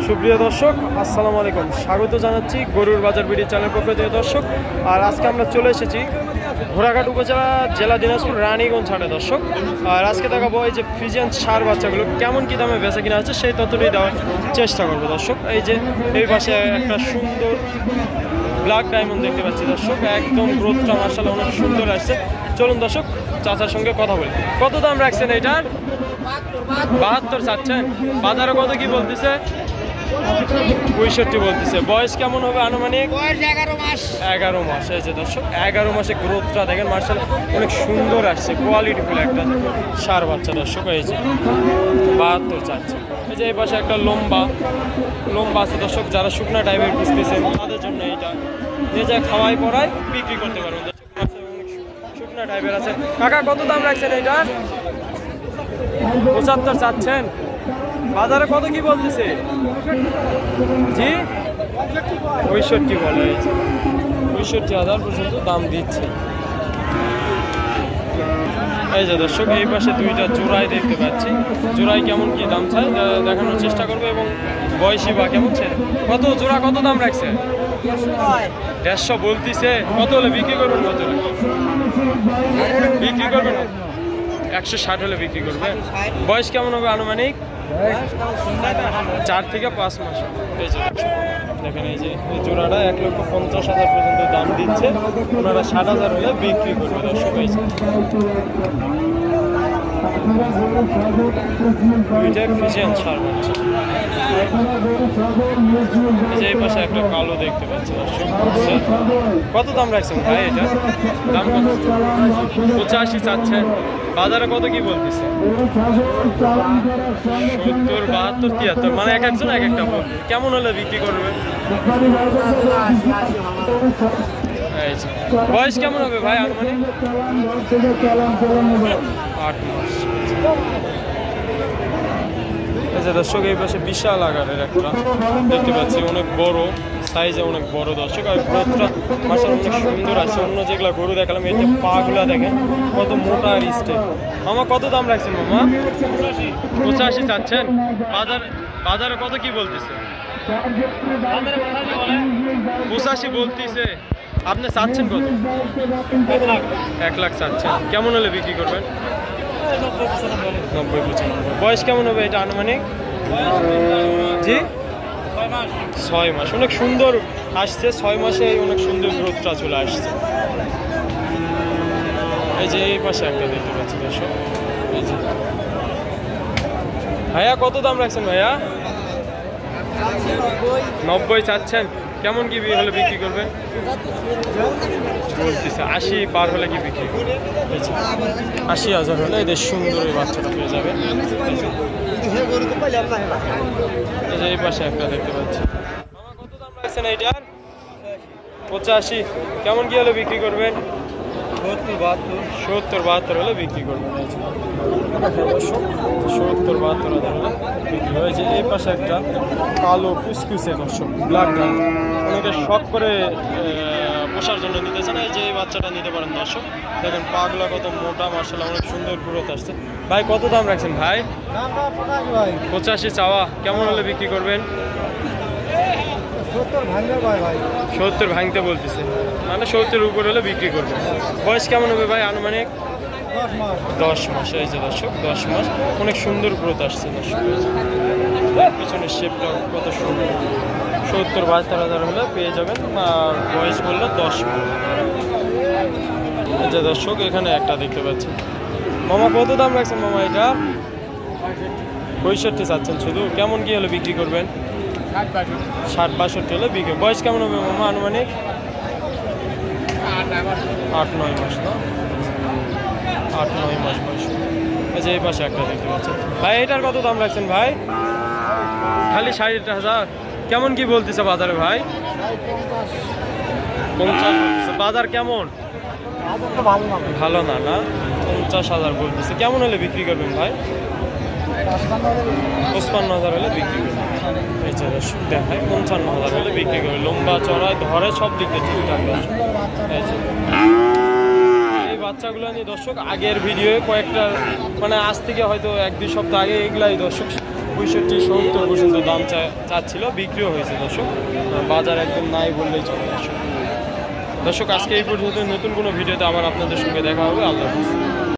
সুপ্রিয় দর্শক, আসসালামু আলাইকুম। স্বাগত জানাচ্ছি গরুর বাজার ভিডিও চ্যানেল পক্ষ থেকে দর্শক। আর আজকে আমরা চলে এসেছি ঘোড়াঘাট উপজেলা, জেলা দিনাজপুর, রানীগঞ্জ হাটে দর্শক। আর আজকে দেখাবো এই যে ফ্রিজিয়ান ষাঁড় বাচ্চাগুলো কেমন কী দামে বেচা কিনা আছে সেই তথ্যটি দেওয়ার চেষ্টা করবো দর্শক। এই যে এই পাশে একটা সুন্দর ব্ল্যাক ডায়মন্ড দেখতে পাচ্ছি দর্শক, একদম গ্রোথটা মার্শাল্লাহ অনেক সুন্দর আসছে। চলুন দর্শক চাচার সঙ্গে কথা বলি। কত দাম রাখছেন এইটার? 72 চাচ্ছেন। বাজারে কত কি বলতেছে? 65 বলতেছে। বয়স কেমন হবে আনুমানিক? 11 মাস। এই যে দর্শক 11 মাসে গ্রোথটা দেখেন মার্শাল্লাহ অনেক সুন্দর আসছে, কোয়ালিটিফুল একটা ষাঁড় বাচ্চা দর্শক। এই যে 72 চাচ্ছে। এই যে এই পাশে একটা লম্বা আছে দর্শক, যারা শুকনা টাইপের খুঁজতেছেন তাদের জন্য এইটা নিয়ে যায় খাওয়াই পড়ায় বিক্রি করতে পারবেন দর্শক। শুকনা টাইপের আছে। কাকা কত দাম রাখছেন এইটা? 75 চাচ্ছেন। বাজারে কত কি বলতেছে? জি 65 বলে। 65,000 পর্যন্ত দাম দিচ্ছে। এই যে দর্শক এই পাশে দুইটা জোড়াই দেখতে পাচ্ছি, জোড়াই কেমন কি দাম চাই দেখানোর চেষ্টা করবো এবং বয়সী বা কেমন ছেলে। কত জোড়া কত দাম রাখছে? 150 বলতেছে। কত হলে বিক্রি করবেন? কত হলে বিক্রি করবেন? 160 হলে বিক্রি করবে। বয়স কেমন হবে আনুমানিক? 4 থেকে 5 মাস। এই যে দেখেন এই যে এই জোড়াটা 1,50,000 পর্যন্ত দাম দিচ্ছে, ওনারা 60,000 হলে বিক্রি করবে দর্শক। দুইটাই ফ্রিজিয়ান ষাঁড় বাচ্চা। এই পাশে একটা কালো দেখতে পাচ্ছি দর্শক। কত দাম রাখছেন ভাই এটা? দাম কত? 85 চাচ্ছেন। বাজারে কত কি বলতেছে? 70, 72, 73, মানে এক একজন এক একটা বলবে। কেমন হলে বিক্রি করবে? বয়স কেমন হবে ভাই আনুমানিক? 8 মাস। এই যে দর্শক এই পাশে বিশাল আকারের একটা দেখতে পাচ্ছি, অনেক বড় সাইজে, অনেক বড় দর্শক। আর গ্রোথটা মাশাআল্লাহ অনেক সুন্দর আছে। অন্য যেগুলো গরু দেখালাম এর যে পাগুলা দেখেন কত মোটা আর স্টেপ। মামা কত দাম রাখছেন মামা? 85 চাচ্ছেন। বাজারে কত কি বলতেছে? 85 বলতেছে। আপনি চাচ্ছেন কত? 1 লাখ চাচ্ছেন। কেমন হলে বিক্রি করবেন? 90-95। বয়স কেমন হবে এটা আনুমানিক? জি 6 মাস। অনেক সুন্দর আসছে, 6 মাসে অনেক সুন্দর গ্রোথটা চলে আসছে। এই যে এই পাশে একটা দেখতে পাচ্ছি দর্শক। এই যে ভাইয়া কত দাম রাখছেন ভাইয়া? 90 চাচ্ছেন। কেমন কি হলে বিক্রি করবেন? বলতেছে 80 পার হলে কি বিক্রি করবে? 80,000 হলে এদের সুন্দর এই বাচ্চাটা পেয়ে যাবে। এই যে এই পাশে একটা দেখতে পাচ্ছি। কত দাম রাখছেন এইটার? 85। কেমন কি হলে বিক্রি করবেন? 70-72 হলে বিক্রি করবেন। 70-72 হলে বিক্রি হয়েছে। এই পাশে একটা কালো কুচকুচে দর্শক, ব্ল্যাক ডায়মন্ড, অনেকে শখ করে পোষার জন্য নিতে চান। এই যে এই বাচ্চাটা নিতে পারেন দর্শক। দেখেন পাগুলা কত মোটা মার্শাল্লাহ অনেক সুন্দর গ্রোথ আসছে। ভাই কত দাম রাখছেন ভাই? 85 চাওয়া। কেমন হলে বিক্রি করবেন? 70 ভাঙতে বলতেছে, মানে 70 উপর হলে বিক্রি করবে। বয়স কেমন হবে ভাই আনুমানিক? 10 মাস। এই যে দর্শক 10 মাস, অনেক সুন্দর গ্রোথ আসছে দর্শক। পিছনের শেপটা কত সুন্দর। 70-72,000 হলে পেয়ে যাবেন। আর বয়স বললো 10 মাস। এই যে দর্শক এখানে একটা দেখতে পাচ্ছি। মামা কত দাম রাখছেন মামা এটা? 65 চাচ্ছেন শুধু। কেমন কি হলে বিক্রি করবেন? 60-62 হলে বিক্রি। বয়স কেমন হবে মামা আনুমানিক? 8-9 মাস না? 8-9 মাস বয়স। এই যে এই পাশে একটা দেখতে পাচ্ছেন ভাই। এটার কত দাম রাখছেন ভাই? খালি 60,000। কেমন কি বলতেছে বাজারে ভাই? 50 বলতেছে। বাজার কেমন? ভালো না না? 50,000 বলতেছে। কেমন হলে বিক্রি করবেন ভাই? 55,000 হলে বিক্রি করবেন। এই যে দেখায় 55,000 হলে বিক্রি করবে। লম্বা চড়ায় ধরে সব দিক দিয়ে ঠিকঠাক। এই বাচ্চাগুলো নিয়ে দর্শক আগের ভিডিওয়ে কয়েকটা, মানে আজ থেকে হয়তো 1-2 সপ্তাহ আগে এগুলাই দর্শক 65-70 পর্যন্ত দাম চাচ্ছিল, বিক্রিও হয়েছে দর্শক। বাজার একদম নাই বললেই চলে। দর্শক আজকে এই পর্যন্ত, নতুন কোনো ভিডিওতে আবার আপনাদের সঙ্গে দেখা হবে। আল্লাহ হাফেজ।